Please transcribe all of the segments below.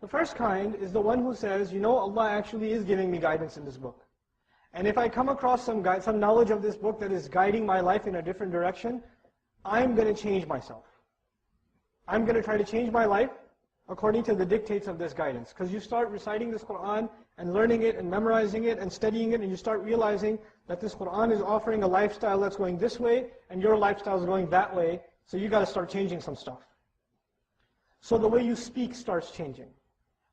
The first kind is the one who says, you know, Allah actually is giving me guidance in this book. And if I come across some knowledge of this book that is guiding my life in a different direction, I'm going to change myself. I'm going to try to change my life according to the dictates of this guidance. Because you start reciting this Qur'an and learning it and memorizing it and studying it, and you start realizing that this Qur'an is offering a lifestyle that's going this way and your lifestyle is going that way, so you got to start changing some stuff. So the way you speak starts changing.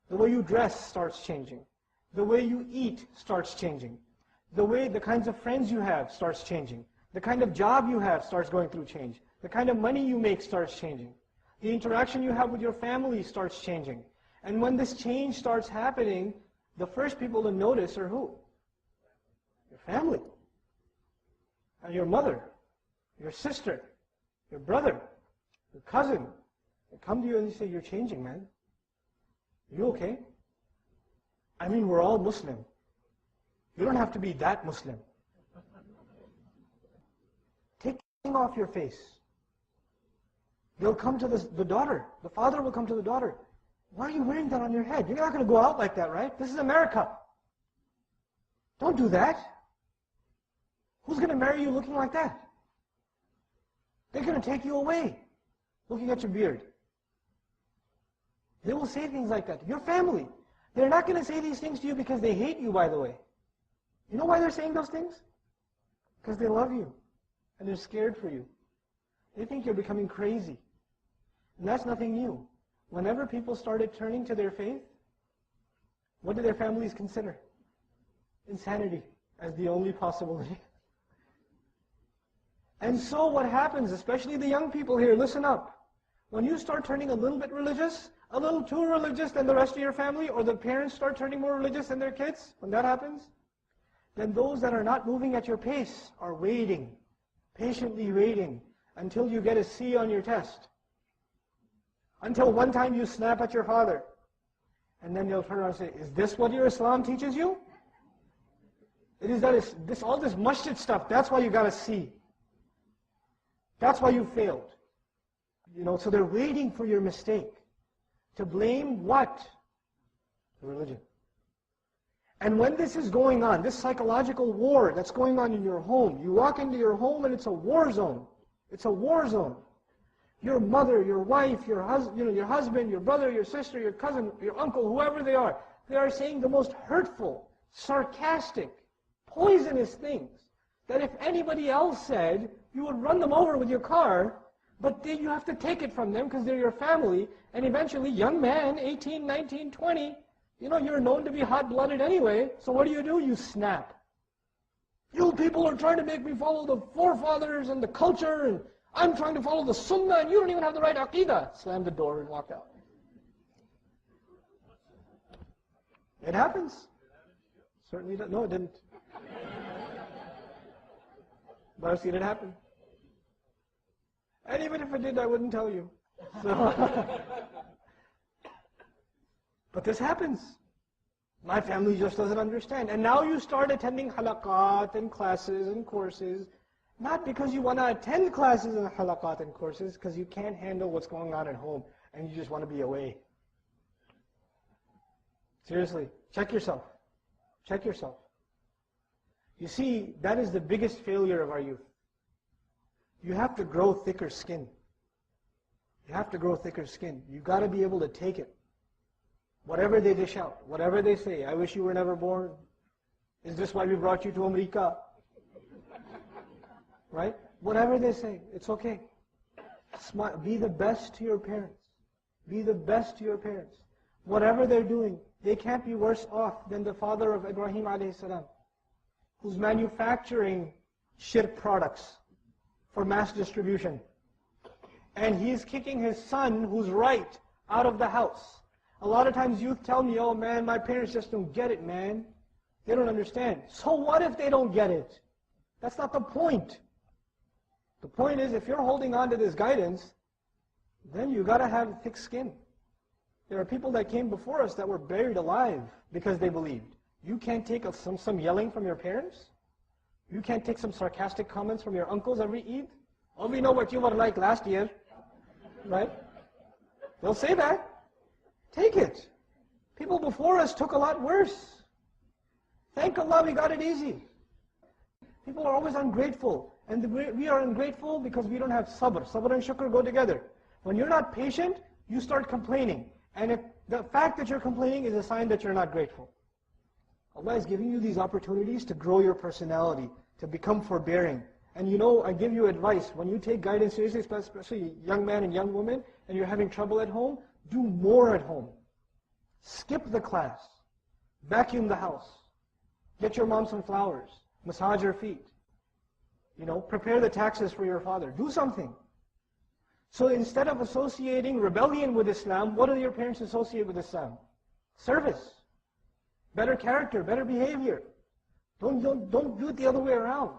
The way you dress starts changing. The way you eat starts changing. The kinds of friends you have starts changing. The kind of job you have starts going through change. The kind of money you make starts changing. The interaction you have with your family starts changing. And when this change starts happening, the first people to notice are who? Your family. And your mother, your sister, your brother, your cousin. They come to you and they say, you're changing, man. Are you okay? I mean, we're all Muslim. You don't have to be that Muslim. Take the off your face. They'll come to the daughter. The father will come to the daughter. Why are you wearing that on your head? You're not going to go out like that, right? This is America. Don't do that. Who's going to marry you looking like that? They're going to take you away, looking at your beard. They will say things like that. Your family. They're not going to say these things to you because they hate you, by the way. You know why they're saying those things? Because they love you. And they're scared for you. They think you're becoming crazy. And that's nothing new. Whenever people started turning to their faith, what did their families consider? Insanity as the only possibility. And so what happens, especially the young people here, listen up. When you start turning a little bit religious, a little too religious than the rest of your family, or the parents start turning more religious than their kids, when that happens, then those that are not moving at your pace are waiting, patiently waiting, until you get a C on your test. Until one time you snap at your father. And then they'll turn around and say, is this what your Islam teaches you? It is that all this masjid stuff, that's why you got a C. That's why you failed. You know, so they're waiting for your mistake. To blame what? The religion. And when this is going on, this psychological war that's going on in your home, you walk into your home and it's a war zone. It's a war zone. Your mother, your wife, your husband, your brother, your sister, your cousin, your uncle, whoever they are saying the most hurtful, sarcastic, poisonous things that if anybody else said, you would run them over with your car, but then you have to take it from them because they're your family, and eventually, young man, 18, 19, 20, you're known to be hot-blooded anyway, so what do? You snap. You people are trying to make me follow the forefathers and the culture, and I'm trying to follow the sunnah, and you don't even have the right aqidah. Slam the door and walk out. It happens. Certainly does. No, it didn't. But I've seen it happen. And even if it did, I wouldn't tell you. So but this happens. My family just doesn't understand. And now you start attending halaqat and classes and courses, not because you want to attend classes and halaqat and courses, because you can't handle what's going on at home and you just want to be away. Seriously, check yourself. Check yourself. You see, that is the biggest failure of our youth. You have to grow thicker skin. You have to grow thicker skin. You've got to be able to take it. Whatever they dish out, whatever they say, I wish you were never born. Is this why we brought you to America? Right? Whatever they say, it's okay. Be the best to your parents. Be the best to your parents. Whatever they're doing, they can't be worse off than the father of Ibrahim alayhi salam, who's manufacturing shirk products for mass distribution. And he's kicking his son, who's right, out of the house. A lot of times youth tell me, oh man, my parents just don't get it, man. They don't understand. So what if they don't get it? That's not the point. The point is, if you're holding on to this guidance, then you got to have thick skin. There are people that came before us that were buried alive because they believed. You can't take some yelling from your parents. You can't take some sarcastic comments from your uncles every Eid. Oh, we know what you were like last year. Right? They'll say that. Take it. people before us took a lot worse. Thank Allah we got it easy. People are always ungrateful. And we are ungrateful because we don't have sabr. Sabr and shukr go together. When you're not patient, you start complaining. And if the fact that you're complaining is a sign that you're not grateful. Allah is giving you these opportunities to grow your personality, to become forbearing. And you know, I give you advice, when you take guidance seriously, especially young man and young woman, and you're having trouble at home, do more at home. Skip the class. Vacuum the house. Get your mom some flowers. Massage her feet. You know, prepare the taxes for your father. Do something. So instead of associating rebellion with Islam, what do your parents associate with Islam? Service. Better character, better behavior. Don't do it the other way around.